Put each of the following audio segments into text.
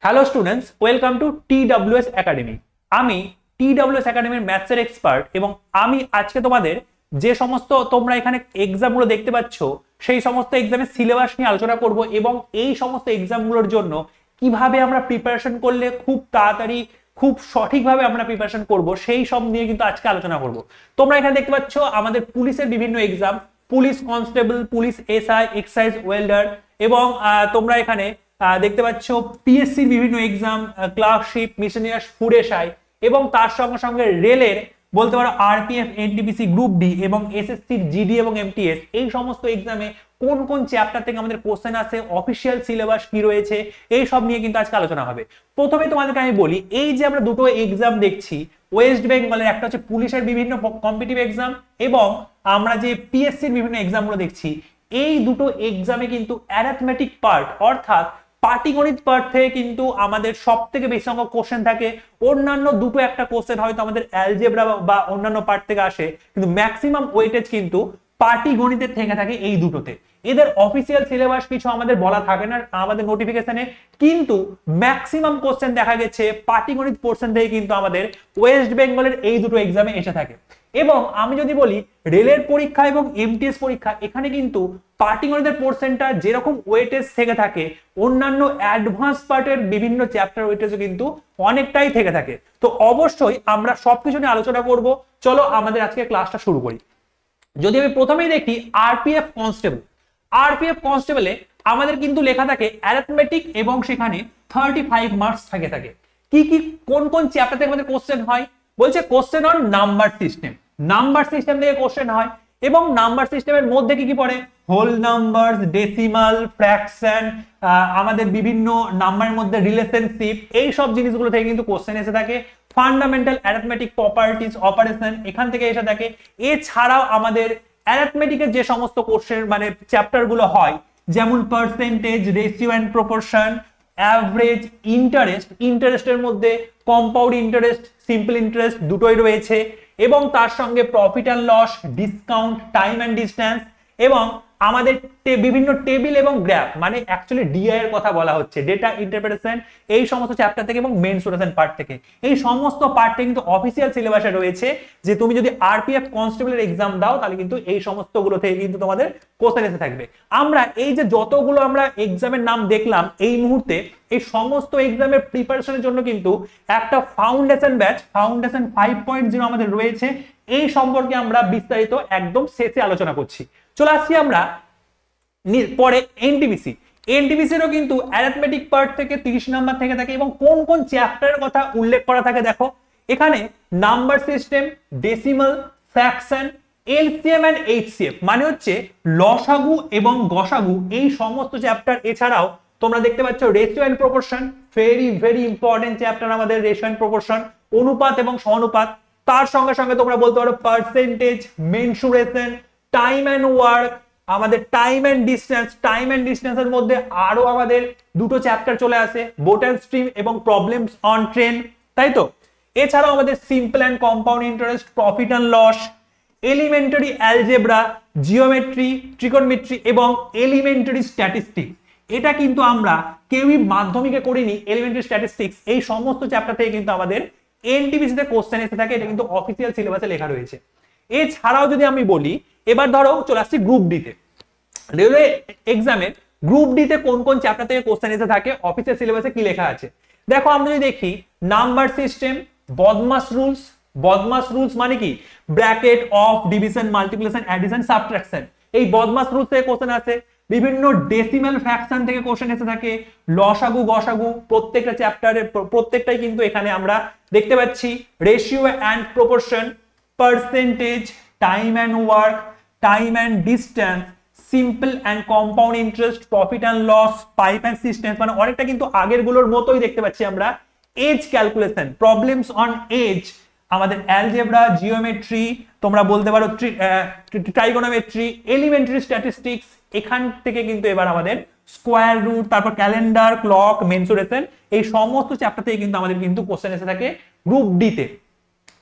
Hello students, welcome to TWS academy. আমি TWS একাডেমির ম্যাথসের expert এবং আমি আজকে তোমাদের যে সমস্ত তোমরা এখানে এক্সামগুলো দেখতে পাচ্ছ সেই সমস্ত এক্সামের সিলেবাস নিয়ে আলোচনা করব এবং এই সমস্ত এক্সামগুলোর জন্য কিভাবে আমরা প্রিপারেশন করলে খুব তাড়াতাড়ি খুব সঠিকভাবে আমরা প্রিপারেশন করব সেই সব নিয়ে কিন্তু আজকে আলোচনা করব। তোমরা এখানে দেখতে পাচ্ছ আমাদের পুলিশের বিভিন্ন exam, police constable, police SI, excise welder এবং তোমরা এখানে দেখতে পাচ্ছ পিএসসির বিভিন্ন এক্সাম, ক্লার্কশিপ, মিশনারিয়াস, ফুড এসআই এবং তার সঙ্গে সঙ্গে রেলের বলতে পারো আরপিএফ, এনটিপিসি, গ্রুপ ডি এবং এসএসসির জিডি এবং এমটিএস, এই সমস্ত এক্সামে কোন কোন চ্যাপ্টার থেকে আমাদের কোশ্চেন আসে, অফিসিয়াল সিলেবাস কি রয়েছে, এই সব নিয়ে কিন্তু আজকে আলোচনা হবে। প্রথমে তোমাদেরকে আমি বলি, এই যে আমরা দুটো এক্সাম দেখছি ওয়েস্ট বেঙ্গলের, একটা হচ্ছে পুলিশের বিভিন্ন কম্পিটিটিভ এক্সাম এবং আমরা যে পিএসসির বিভিন্ন এক্সামগুলো দেখছি, এই দুটো এক্সামে কিন্তু অ্যারিথমেটিক পার্ট অর্থাৎ পাটিগণিত পার্ট থেকে কিন্তু আমাদের সব থেকে বেশি সংখ্যক কোশ্চেন থাকে। অন্যান্য দুটো একটা কোশ্চেন হয়তো আমাদের অ্যালজেব্রা বা অন্যান্য পার্ট থেকে আসে, কিন্তু ম্যাক্সিমাম ওয়েটেজ কিন্তু পাটিগণিতের থেকে থাকে এই দুটোতে। এদের অফিসিয়াল সিলেবাস কিছু আমাদের বলা থাকে না আমাদের নোটিফিকেশনে, কিন্তু ম্যাক্সিমাম কোশ্চেন দেখা গেছে পাটিগণিত পোর্শন থেকে কিন্তু আমাদের ওয়েস্ট বেঙ্গলের এই দুটো এক্সামে এসে থাকে। এবং আমি যদি বলি রেলের পরীক্ষা এবং এমটিএস পরীক্ষা, এখানে কিন্তু পাটিগণিতের পোর্শনটা যেরকম ওয়েটেজ থেকে থাকে, অন্যান্য অ্যাডভান্স পার্টের বিভিন্ন চ্যাপ্টার ওয়েটেজও কিন্তু অনেকটাই থেকে থাকে। তো অবশ্যই আমরা সবকিছু নিয়ে আলোচনা করব। চলো আমাদের আজকে ক্লাসটা শুরু করি। যদি আমি প্রথমেই দেখি আরপিএফ কনস্টেবল, আরপিএফ কনস্টেবলে আমাদের কিন্তু লেখা থাকে অ্যারিথমেটিক এবং সেখানে 35 মার্কস থাকে। কি কি কোন কোন চ্যাপ্টার থেকে আমাদের কোশ্চেন হয়? বলছে question on number system, number system থেকে কোশ্চেন হয় এবং নাম্বার সিস্টেমের মধ্যে কি কি পড়ে? হোল নাম্বার, ডেসিমাল, ফ্র্যাকশন, আমাদের বিভিন্ন নাম্বারের মধ্যে রিলেশনশিপ, এই সব জিনিসগুলো থেকে কিন্তু কোশ্চেন এসে থাকে। ফান্ডামেন্টাল অ্যারিথমেটিক প্রপার্টিজ, অপারেশন এখান থেকে এসে থাকে। এছাড়াও আমাদের অ্যারিথমেটিকের যে সমস্ত কোশ্চেন মানে চ্যাপ্টার গুলো হয়, যেমন percentage, ratio and proportion, average, interest, ইন্টারেস্টের মধ্যে কম্পাউন্ড ইন্টারেস্ট, সিম্পল ইন্টারেস্ট দুটোই রয়েছে এবং তার সঙ্গে profit and loss, discount, time and distance এবং আমাদের বিভিন্ন টেবিল এবং গ্রাফ মানে অ্যাকচুয়ালি ডিআই এর কথা বলা হচ্ছে, ডেটা ইন্টারপ্রিটেশন, এই সমস্ত চ্যাপ্টার থেকে এবং মেনসুরেশন পার্ট থেকে, এই সমস্ত পার্টে কিন্তু অফিসিয়াল সিলেবাসে রয়েছে যে তুমি যদি আরপিএফ কনস্টেবলের এক্সাম দাও তাহলে কিন্তু এই সমস্ত গুলো থেকে কিন্তু তোমাদের কোশ্চেন এসে থাকবে। আমরা এই যে যতগুলো আমরা এক্সামের নাম দেখলাম এই মুহূর্তে, এই সমস্ত এক্সামের প্রিপারেশনের জন্য কিন্তু একটা ফাউন্ডেশন ব্যাচ, ফাউন্ডেশন 5.0 আমাদের রয়েছে। এই সম্পর্কে আমরা বিস্তারিত একদম শেষে আলোচনা করছি। চলে আসছি আমরা পরে এনটিপিসি। এনটিপিসিরও কিন্তু অ্যারিথমেটিক পার্ট থেকে 30 নাম্বার থেকে থাকে এবং কোন কোন চ্যাপ্টারের কথা উল্লেখ করা থাকে দেখো এখানে, number system, decimal, fraction, LCM and HCF মানে হচ্ছে লসাগু এবং গসাগু, এই সমস্ত চ্যাপ্টার। এছাড়াও তোমরা দেখতে পাচ্ছ ratio and proportion, very important chapter আমাদের রেশিও এন্ড প্রপোর্শন, অনুপাত এবং সমানুপাত। তার সঙ্গে সঙ্গে তোমরা বলতে পারো percentage, mensuration, time and work, আমাদের time and distance, time and ডিস্টেন্সের মধ্যে আরো আমাদের দুটো চ্যাপ্টার চলে আসে, বোট এন্ড স্ট্রিম এবং প্রবলেমস অন ট্রেন, তাই তো? এছাড়াও আমাদের simple and compound interest, profit and loss, elementary algebra, geometry, trigonometry এবং এলিমেন্টারি স্ট্যাটিস্টিক্স। এটা কিন্তু আমরা কেউই মাধ্যমিকে করিনি, এলিমেন্টারি স্ট্যাটিস্টিক্স, এই সমস্ত চ্যাপ্টার থেকে কিন্তু আমাদের এনটিপিসি তে কোশ্চেন এসে থাকে। এটা কিন্তু অফিসিয়াল সিলেবাসে লেখা রয়েছে। এছাড়াও যদি আমি বলি, এবার ধরো চলে আসছি গ্রুপ ডি তে। রেলওয়ে এক্সামের গ্রুপ ডি তে কোন কোন চ্যাপ্টার থেকে কোশ্চেন এসে থাকে, অফিসিয়াল সিলেবাসে কি লেখা আছে দেখো। আমরা যদি দেখি নাম্বার সিস্টেম, বদমাস রুলস, বদমাস রুলস মানে কি? Bracket, of, division, multiplication, addition, subtraction, এই বদমাস রুলস থেকে কোশ্চেন আসে। বিভিন্ন ডেসিমাল ফ্র্যাকশন থেকে কোশ্চেন এসে থাকে, লসাগু, গসাগু, প্রত্যেকটা চ্যাপ্টারে প্রত্যেকটাই কিন্তু এখানে আমরা দেখতে পাচ্ছি। Ratio and proportion, percentage, time and work, time and distance, simple and compound interest, profit and loss, pipe and systems, মানে অনেকটা কিন্তু আগের গুলোর মতোই দেখতে পাচ্ছি আমরা। Age calculation, problems on age, আমাদের অ্যালজেব্রা, জিওমেট্রি, তোমরা বলতে পারো ট্রাইগোনোমেট্রি, এলিমেন্টারি স্ট্যাটিস্টিক্স, এখান থেকে কিন্তু এবার আমাদের স্কোয়ার রুট, তারপর ক্যালেন্ডার, ক্লক, মেনসুরেশন, এই সমস্ত চ্যাপ্টার থেকে কিন্তু আমাদের কিন্তু কোশ্চেন এসে থাকে গ্রুপ ডি তে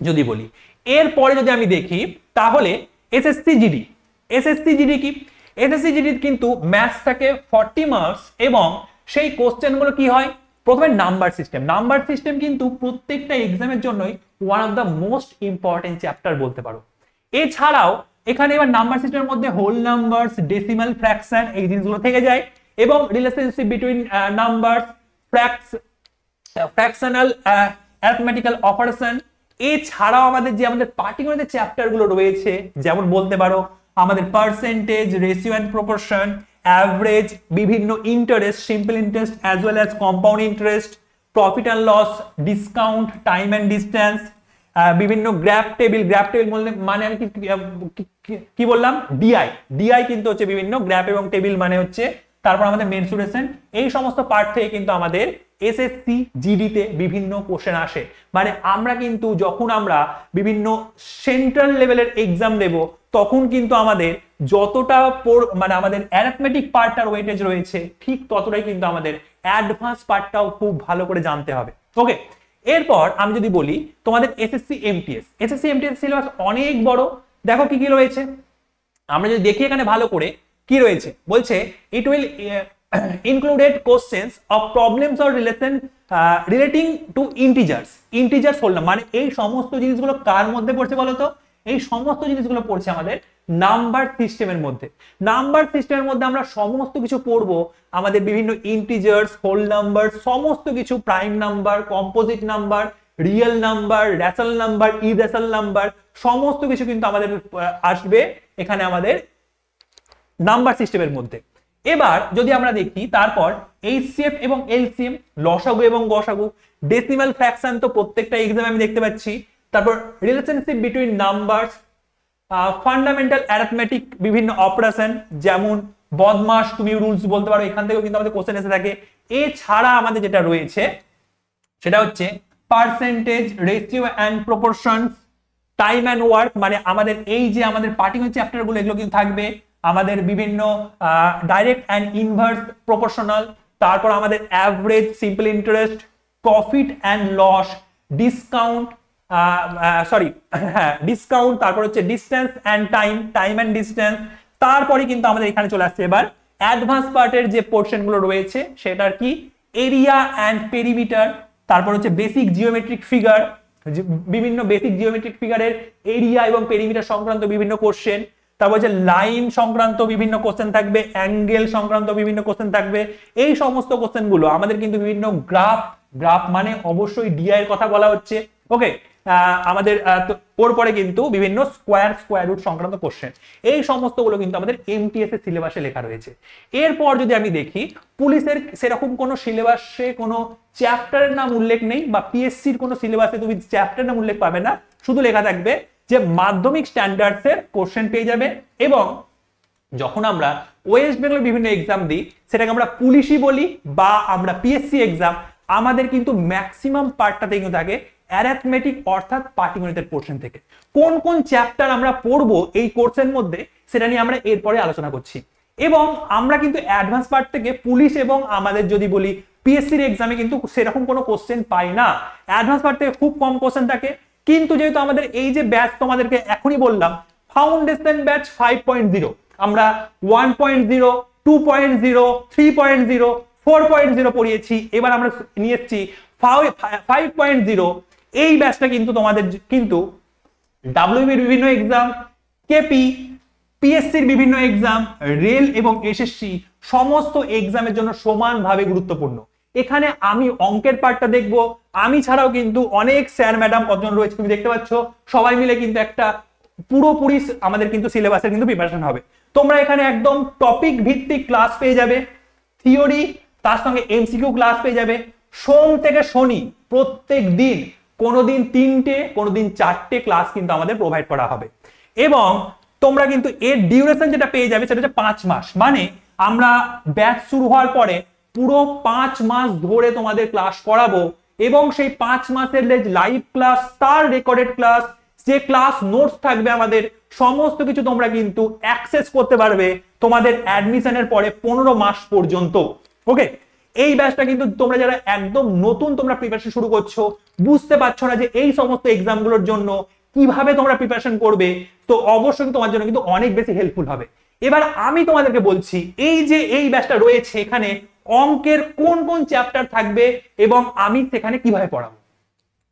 যদি বলি। এরপরে যদি আমি দেখি তাহলে এসএসসি জিডি, এসএসসি জিডি কি? এসএসসি জিডি কিন্তু ম্যাথস থাকে 40 মার্কস এবং সেই কোশ্চেনগুলো কি হয়? প্রথমে নাম্বার সিস্টেম কিন্তু প্রত্যেকটা এক্সামের জন্যই one of the most important chapter বলতে পারো। এছাড়াও এখানে এবার নাম্বার সিস্টেমের মধ্যে হোল নাম্বারস, ডেসিমাল, ফ্র্যাকশন এই জিনিসগুলো থেকে যায় এবং relationship between numbers, fractional, arithmetical operation. এছাড়াও আমাদের পার্টিকুলার চ্যাপ্টার গুলো রয়েছে, যেমন বলতে পারো আমাদের percentage, ratio and proportion, average, বিভিন্ন interest, simple interest as well as compound interest, profit and loss, discount, time and distance, বিভিন্ন গ্রাফ টেবিল মানে আমি কি বললাম, ডিআই কিন্তু হচ্ছে বিভিন্ন গ্রাফ এবং টেবিল মানে হচ্ছে, তারপর আমাদের মেনসুরেশন, এই সমস্ত পার্ট থেকে কিন্তু আমাদের এসএসসি জিডিতে বিভিন্ন কোশ্চেন আসে। মানে আমরা কিন্তু যখন আমরা বিভিন্ন সেন্ট্রাল লেভেলের এক্সাম দেব তখন কিন্তু আমাদের যতটা মানে আমাদের অ্যারিথমেটিক পার্টটার ওয়েটেজ রয়েছে ঠিক ততটাই কিন্তু আমাদের অ্যাডভান্স পার্টটাও খুব ভালো করে জানতে হবে। ওকে, এরপর আমি যদি বলি তোমাদের এসএসসি এমটিএস সিলেবাস অনেক বড়। দেখো কি কি রয়েছে, আমরা যদি দেখি এখানে ভালো করে কি রয়েছে, বলছে it will included questions of problems or relating to integers whole number. মানে এই সমস্ত জিনিসগুলো কার মধ্যে পড়ছে বলতো, এই সমস্ত জিনিসগুলো পড়ছে আমাদের নাম্বার সিস্টেমের মধ্যে। নাম্বার সিস্টেমের মধ্যে আমরা সমস্ত কিছু পড়বো, আমাদের বিভিন্ন ইন্টিজার্স, হোল নাম্বার, সমস্ত কিছু, prime number, composite number, real number, rational number, irrational number, সমস্ত কিছু কিন্তু আমাদের আসবে এখানে আমাদের নাম্বার সিস্টেমের মধ্যে। এবার যদি আমরা দেখি তারপর এইচসিএফ এবং এলসিএম, লসাগু এবং গসাগু, ডেসিমাল, ফ্র্যাকশন তো প্রত্যেকটা এক্সামে আমি দেখতে পাচ্ছি। তারপর relationship between numbers, fundamental arithmetic বিভিন্ন অপারেশন, যেমন বদমাস তুমি রুলস বলতে পারো, এখান থেকেও কিন্তু আমাদের কোশ্চেন এসে থাকে। এছাড়া আমাদের যেটা রয়েছে সেটা হচ্ছে percentage, ratio and proportions, time and work, মানে আমাদের এই যে আমাদের পার্টিকুলার চ্যাপ্টারগুলো এগুলো কিন্তু থাকবে। আমাদের বিভিন্ন ডাইরেক্ট অ্যান্ড ইনভার্স প্রপোর্শনাল, তারপর আমাদের average, simple interest, profit and loss, discount, discount, তারপর হচ্ছে distance and time and distance. তারপরে কিন্তু আমাদের এখানে চলে আসছে এবার অ্যাডভান্স পার্টের যে পোর্শনগুলো রয়েছে সেটার কি, এরিয়া অ্যান্ড পেরিমিটার, তারপর হচ্ছে বেসিক জিওমেট্রিক ফিগার, বিভিন্ন বেসিক জিওমেট্রিক ফিগারের এরিয়া এবং পেরিমিটার সংক্রান্ত বিভিন্ন কোশ্চেন, তারপর হচ্ছে লাইন সংক্রান্ত বিভিন্ন কোশ্চেন থাকবে, অ্যাঙ্গেল সংক্রান্ত বিভিন্ন কোশ্চেন থাকবে। এই সমস্ত কোশ্চেন গুলো আমাদের কিন্তু বিভিন্ন গ্রাফ মানে অবশ্যই ডিআই এর কথা বলা হচ্ছে। ওকে, আমাদের ওর পরে কিন্তু বিভিন্ন স্কোয়ার রুট সংক্রান্ত কোশ্চেন, এই সমস্ত গুলো কিন্তু আমাদের এমটিএস এর সিলেবাসে লেখা রয়েছে। এরপর যদি আমি দেখি পুলিশের সেরকম কোনো সিলেবাসে কোনো চ্যাপ্টারের নাম উল্লেখ নেই, বা পিএসসির কোনো সিলেবাসে তুমি চ্যাপ্টারের নাম উল্লেখ পাবে না, শুধু লেখা থাকবে যে মাধ্যমিক স্ট্যান্ডার্ডস এর কোশ্চেন পেয়ে যাবে। এবং যখন আমরা ওয়েস্ট বেঙ্গলের বিভিন্ন এক্সাম দিই সেটাকে আমরা পুলিশই বলি বা আমরা পিএসসি এক্সাম, আমাদের কিন্তু ম্যাক্সিমাম পার্টটাতে কিন্তু থাকে অ্যারিথমেটিক অর্থাৎ পাটিগণিতের পোর্শন থেকে। কোন কোন চ্যাপ্টার আমরা পড়বো এই কোর্সের মধ্যে সেটা নিয়ে আমরা এরপরে আলোচনা করছি। এবং আমরা কিন্তু অ্যাডভান্স পার্ট থেকে পুলিশ এবং আমাদের যদি বলি পিএসসির এক্সামে কিন্তু সেরকম কোনো কোশ্চেন পাই না, অ্যাডভান্স পার্ট থেকে খুব কম কোশ্চেন থাকে। কিন্তু যেহেতু আমাদের এই যে ব্যাচ তোমাদেরকে এখনই বললাম ফাউন্ডেশন ব্যাচ 5.0, আমরা 1.0, 2.0, 3.0, 4.0 পড়িয়েছি, এবার আমরা নিয়ে এসেছি 5.0। এই ব্যাচটা কিন্তু তোমাদের কিন্তু ডাব্লিউবির বিভিন্ন এক্সাম, কেপি, পিএসসির বিভিন্ন এক্সাম, রেল এবং এসএসসি সমস্ত এক্সামের জন্য সমানভাবে গুরুত্বপূর্ণ। এখানে আমি অঙ্কের পার্টটা দেখবো, আমি ছাড়াও কিন্তু অনেক স্যার ম্যাডাম কতজন রয়েছে তুমি দেখতে পাচ্ছ, সবাই মিলে কিন্তু একটা পুরোপুরি আমাদের কিন্তু সিলেবাসের কিন্তু প্রিপারেশন হবে। তোমরা এখানে একদম টপিক ভিত্তিক ক্লাস পেয়ে যাবে, থিওরি তার সঙ্গে এমসিকিউ ক্লাস পেয়ে যাবে। সোম থেকে শনি প্রত্যেক দিন, কোনোদিন 3টে কোনোদিন 4টে ক্লাস কিন্তু আমাদের প্রোভাইড করা হবে। এবং তোমরা কিন্তু এর ডিউরেশন যেটা পেয়ে যাবে সেটা হচ্ছে 5 মাস, মানে আমরা ব্যাচ শুরু হওয়ার পরে পুরো 5 মাস ধরে তোমাদের ক্লাস করাবো। এবং সেই 5 মাসের লাইভ ক্লাস, তার রেকর্ডেড ক্লাস, যে ক্লাস নোটস থাকবে আমাদের, সমস্ত কিছু তোমরা কিন্তু অ্যাক্সেস করতে পারবে তোমাদের অ্যাডমিশনের পরে 15 মাস পর্যন্ত। ওকে, এই ব্যাচটা কিন্তু তোমরা যারা একদম নতুন তোমরা প্রিপারেশন শুরু করছো, বুঝতে পারছো না যে এই সমস্ত এক্সামগুলোর জন্য কিভাবে তোমরা প্রিপারেশন করবে, তো অবশ্যই তোমার জন্য কিন্তু অনেক বেশি হেল্পফুল হবে। এবার আমি তোমাদেরকে বলছি এই যে এই ব্যাচটা রয়েছে এখানে অঙ্কের কোন কোন চ্যাপ্টার থাকবে এবং আমি সেখানে কিভাবে পড়াবো।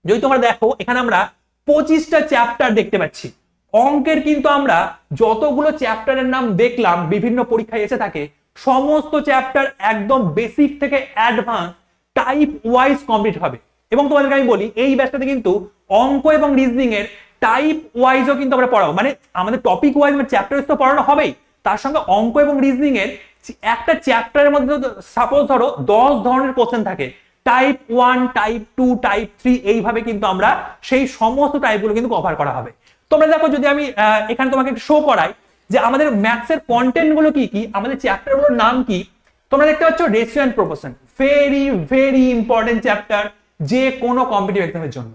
যদি তোমরা দেখো এখানে আমরা 25টা চ্যাপ্টার দেখতে পাচ্ছি। অঙ্কের কিন্তু আমরা যতগুলো চ্যাপ্টারের নাম দেখলাম বিভিন্ন পরীক্ষায় এসে থাকে, সমস্ত চ্যাপ্টার একদম বেসিক থেকে অ্যাডভান্স টাইপ ওয়াইজ কমপ্লিট হবে। এবং তোমাদেরকে আমি বলি এই ব্যাচটাতে কিন্তু অঙ্ক এবং রিজনিং এর টাইপ ওয়াইজও কিন্তু আমরা পড়াবো, মানে আমাদের টপিক ওয়াইজ মানে চ্যাপ্টার ওয়াইজ তো পড়ানো হবেই, তার সঙ্গে অঙ্ক এবং রিজনিং এর একটা চ্যাপ্টারের মধ্যে সাপোজ ধরো 10 ধরনের কোশ্চেন থাকে, টাইপ 1, টাইপ 2, টাইপ 3 এইভাবে কিন্তু আমরা সেই সমস্ত টাইপগুলো কিন্তু কভার করা হবে। তোমরা দেখো যদি আমি এখানে তোমাকে একটু শো করাই যে আমাদের ম্যাথসের কন্টেন্ট গুলো কি কি, আমাদের চ্যাপ্টারগুলোর নাম কি। তোমরা দেখতে পাচ্ছ ratio and proportion, very very important chapter যে কোনো কম্পিটিটিভ এক্সামের জন্য।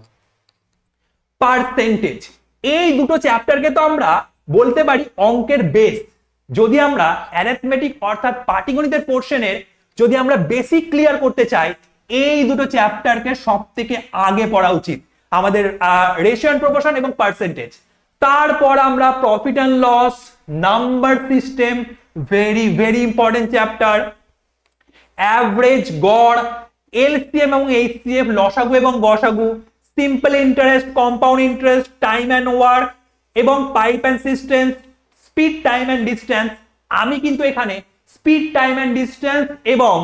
পার্সেন্টেজ, এই দুটো চ্যাপ্টারকে তো আমরা বলতে পারি অঙ্কের বেস। যদি আমরা অ্যারিথমেটিক অর্থাৎ পাটিগণিতের পোর্শনের যদি আমরা বেসিক ক্লিয়ার করতে চাই, এই দুটো চ্যাপ্টারকে সব থেকে আগে পড়া উচিত আমাদের, রেশিও এন্ড প্রপোর্শন এবং পার্সেন্টেজ। তারপর আমরা profit and loss, number system, very very important chapter, average, গড়, এলসিএম এবং এইচসিএফ, লসাগু এবং গসাগু, simple interest, compound interest, time and work এবং pipe and cistern, speed, time and distance. আমি কিন্তু এখানে স্পিড, টাইম এন্ড ডিস্টেন্স এবং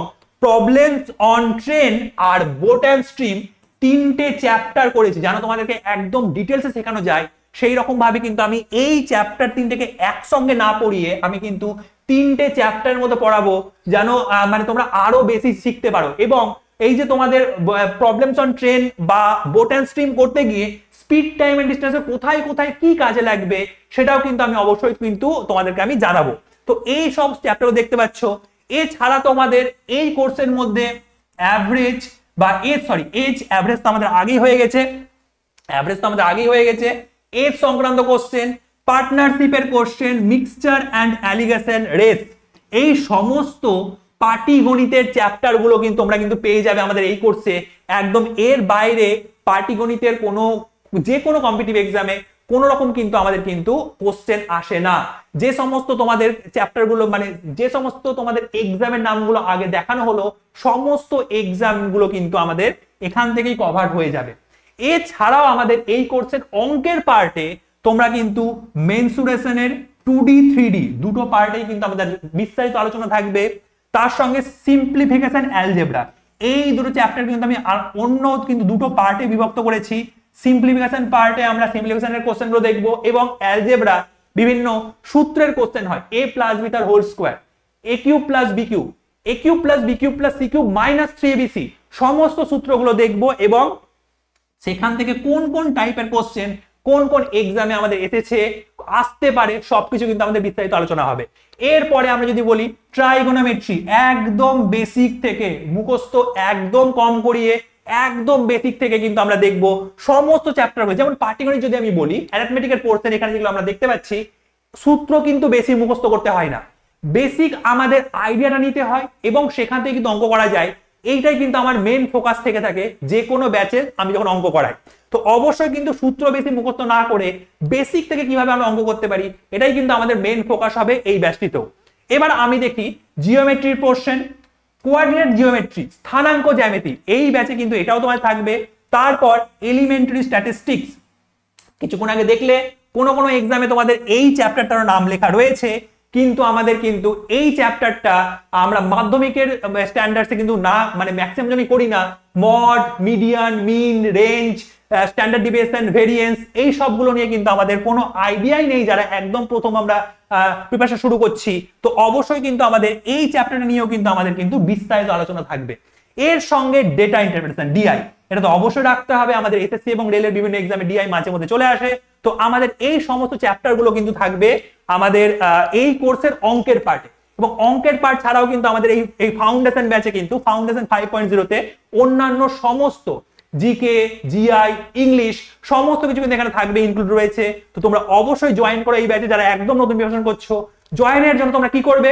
প্রবলেমস অন ট্রেন আর বোট এন্ড স্ট্রিম তিনটে চ্যাপ্টার করেছি, জানো তোমাদেরকে একদম ডিটেলসে শেখানো যায় সেই রকম ভাবে কিন্তু আমি এই চ্যাপ্টার তিনটেকে একসঙ্গে না পড়িয়ে আমি কিন্তু তিনটে চ্যাপ্টারের মধ্যে পড়াবো, যেন মানে তোমরা আরো বেশি শিখতে পারো। এবং এই যে তোমাদের প্রবলেমস অন ট্রেন বা বোট এন্ড স্ট্রিম করতে গিয়ে স্পিড, টাইম এন্ড ডিস্টেন্স কোথায় কোথায় কি কাজে লাগবে সেটাও কিন্তু আমি অবশ্যই কিন্তু তোমাদেরকে আমি জানাবো। তো এই সব চ্যাপ্টারও দেখতে পাচ্ছ। এছাড়া তোমাদের এই কোর্সের মধ্যে অ্যাভারেজ বা এজ অ্যাভারেজ তো আমাদের আগেই হয়ে গেছে, এজ সংক্রান্ত কোশ্চেন, পার্টনারশিপের question, mixture and alligation, race, এই সমস্ত পাটিগণিতের চ্যাপ্টার গুলো কিন্তু তোমরা কিন্তু পেয়ে যাবে আমাদের এই কোর্সে। একদম এর বাইরে পাটিগণিতের যে কোনো কম্পিটিটিভ এক্সামে কোনো রকম কিন্তু আমাদের কিন্তু কোশ্চেন আসে না। যে সমস্ত তোমাদের চ্যাপ্টার গুলো মানে যে সমস্ত তোমাদের এক্সামের নামগুলো আগে দেখানো হলো, সমস্ত এক্সাম গুলো কিন্তু আমাদের এখান থেকেই কভার হয়ে যাবে। এছাড়াও আমাদের এই কোর্সের অঙ্কের পার্টে তোমরা কিন্তু মেনসুরেশনের 2D 3D দুটো পার্টেই কিন্তু আমাদের বিস্তারিত আলোচনা থাকবে। তার সঙ্গে সিম্পলিফিকেশন, অ্যালজেব্রা, এই দুটো চ্যাপ্টার কিন্তু আমি অন্য কিন্তু দুটো পার্টে বিভক্ত করেছি। সিম্পলিফিকেশন পার্টে আমরা সিম্পলিফিকেশনের কোশ্চেনগুলো দেখবো এবং অ্যালজেব্রা বিভিন্ন সূত্রের কোশ্চেন হয়, a + b তার whole square, a³ + b³ a³ + b³ + c³ - 3abc সমস্ত সূত্রগুলো দেখবো এবং সেখান থেকে কোন কোন টাইপের কোশ্চেন কোন কোন এক্সামে আমাদের এসেছে, আসতে পারে, সবকিছু কিন্তু আমাদের বিস্তারিত আলোচনা হবে। এরপরে আমরা যদি বলি ট্রাইগোনোমেট্রি, একদম বেসিক থেকে মুখস্থ একদম কম করিয়ে একদম বেসিক থেকে কিন্তু আমরা দেখবো সমস্ত চ্যাপ্টার। যেমন পাটিগণিত যদি আমি বলি, অ্যারিথমেটিকের পোর্শন এখানে যেগুলো আমরা দেখতে পাচ্ছি, সূত্র কিন্তু বেশি মুখস্থ করতে হয় না, বেসিক আমাদের আইডিয়াটা নিতে হয় এবং সেখান থেকে কিন্তু অঙ্ক করা যায়। এইটাই কিন্তু আমার মেন ফোকাস থেকে থাকে যে কোনো ব্যাচে আমি যখন অঙ্ক করাই। তো অবশ্যই কিন্তু সূত্র বেশি মুখস্থ না করে বেসিক থেকে কিভাবে আমরা অঙ্ক করতে পারি, এটাই কিন্তু আমাদের মেন ফোকাস হবে এই ব্যাচটিতেও। এবার আমি দেখি জিওমেট্রির পোর্শন, কোঅর্ডিনেট জিওমেট্রি, স্থানাঙ্ক জ্যামিতি, এই ব্যাচে কিন্তু এটাও তোমার থাকবে। তারপর এলিমেন্টারি স্ট্যাটিস্টিক্স, কিছুক্ষণ আগে দেখলে কোনো কোনো এক্সামে তোমাদের এই চ্যাপ্টারটার নাম লেখা রয়েছে, কিন্তু আমাদের কিন্তু এই চ্যাপ্টারটা আমরা মাধ্যমিকের স্ট্যান্ডার্ডসে কিন্তু না, মানে ম্যাক্সিমাম জনই করি না। মড, মিডিয়ান, মিন, রেঞ্জ, স্ট্যান্ডার্ড ডিভিয়েশন, ভেরিয়েন্স, এই সবগুলো নিয়ে কিন্তু আমাদের কোনো আইডিয়াই নেই যারা একদম প্রথম আমরা প্রিপারেশন শুরু করছি। তো অবশ্যই কিন্তু আমাদের এই চ্যাপ্টারটা নিয়েও কিন্তু আমাদের কিন্তু বিস্তারিত আলোচনা থাকবে। এর সঙ্গে ডেটা ইন্টারপ্রিটেশন, ডিআই, এটা তো অবশ্যই রাখতে হবে। আমাদের এসএসসি এবং রেলের বিভিন্ন এক্সামে ডিআই মাঝে মধ্যে চলে আসে। তো আমাদের এই সমস্ত চ্যাপ্টার গুলো কিন্তু থাকবে আমাদের এই কোর্সের অঙ্কের পার্টে। এবং অঙ্কের পার্ট ছাড়াও কিন্তু আমাদের এই ফাউন্ডেশন ব্যাচে কিন্তু ফাউন্ডেশন 5.0 অন্যান্য সমস্ত জিকে, জিআই, ইংলিশ সমস্ত কিছু কিন্তু এখানে থাকবে, ইনক্লুড রয়েছে। তো তোমরা অবশ্যই জয়েন করো এই ব্যাচে যারা একদম নতুন প্রিপারেশন করছো। জয়েনের জন্য তোমরা কি করবে,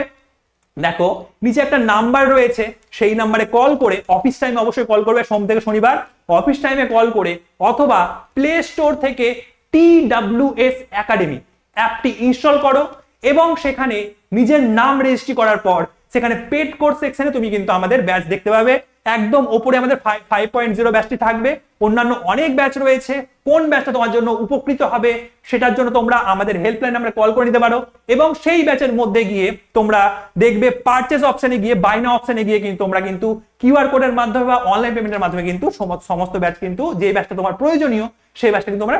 দেখো নিচে একটা নাম্বার রয়েছে, সেই নাম্বারে কল করে অফিস টাইমে অবশ্যই কল করবে, সোম থেকে শনিবার অফিস টাইমে কল করে, অথবা প্লে স্টোর থেকে TWS একাডেমি অ্যাপটি ইনস্টল করো এবং সেখানে নিজের নাম রেজিস্ট্রি করার পর সেখানে পেড কোর্স সেকশনে তুমি কিন্তু আমাদের ব্যাচ দেখতে পাবে। একদম ওপরে আমাদের 5.0 ব্যাচটি থাকবে, অন্যান্য অনেক ব্যাচ রয়েছে। কোন ব্যাচটা তোমার জন্য উপকৃত হবে সেটার জন্য তোমরা আমাদের হেল্পলাইন নাম্বারে কল করে নিতে পারো, এবং সেই ব্যাচের মধ্যে গিয়ে তোমরা দেখবে পারচেজ অপশনে গিয়ে, বাই নাও অপশনে গিয়ে কিন্তু তোমরা কিন্তু কিউআর কোডের মাধ্যমে বা অনলাইন পেমেন্টের মাধ্যমে কিন্তু সমস্ত ব্যাচ কিন্তু যে ব্যাচটা তোমার প্রয়োজনীয় সেই ব্যাচটা কিন্তু তোমরা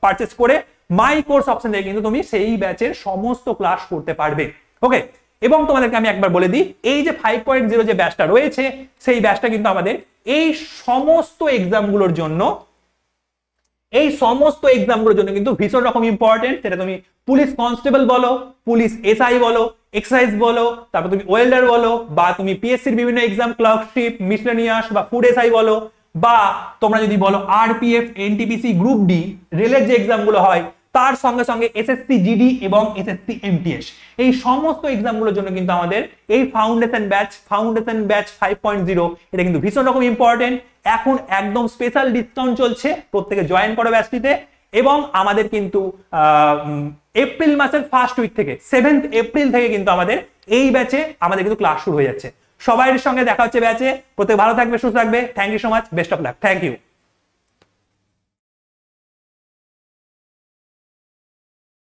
পারচেজ করে মাই কোর্স অপশন থেকে কিন্তু তুমি সেই ব্যাচের সমস্ত ক্লাস করতে পারবে। ওকে, এবং তোমাদেরকে আমি একবার বলে দিই, এই যে 5.0 যে ব্যাচটা রয়েছে সেই ব্যাচটা কিন্তু আমাদের এই সমস্ত এক্সামগুলোর জন্য কিন্তু ভীষণ রকম ইম্পর্টেন্ট। সেটা তুমি পুলিশ কনস্টেবল বলো, পুলিশ এসআই বলো, এক্সাইজ বলো, তারপর তুমি ওয়েল্ডার বলো, বা তুমি পিএসসির বিভিন্ন এক্সাম ক্লার্কশিপ, মিসলেনিয়াস বা ফুড এসআই বলো, বা তোমরা যদি বলো আরপিএফ, এনটিপিসি, গ্রুপ ডি, রেলের যে এক্সামগুলো হয় তার সঙ্গে সঙ্গে এসএসসি জিডি এবং এসএসসি এমটিএস, এই সমস্ত এক্সামগুলোর জন্য কিন্তু আমাদের এই ফাউন্ডেশন ব্যাচ 5.0 এটা কিন্তু ভীষণ রকম ইম্পর্টেন্ট। এখন একদম স্পেশাল ডিসকাউন্ট চলছে, প্রত্যেকে জয়েন করো ব্যাচটিতে। এবং আমাদের কিন্তু এপ্রিল মাসের ফার্স্ট উইক থেকে 7th এপ্রিল থেকে কিন্তু আমাদের এই ব্যাচে আমাদের কিন্তু ক্লাস শুরু হয়ে যাচ্ছে। সবাই সঙ্গে দেখা হচ্ছে ব্যাচে। প্রত্যেক ভালো থাকবে, সুস্থ থাকবে। Thank you so much, best of luck, thank you.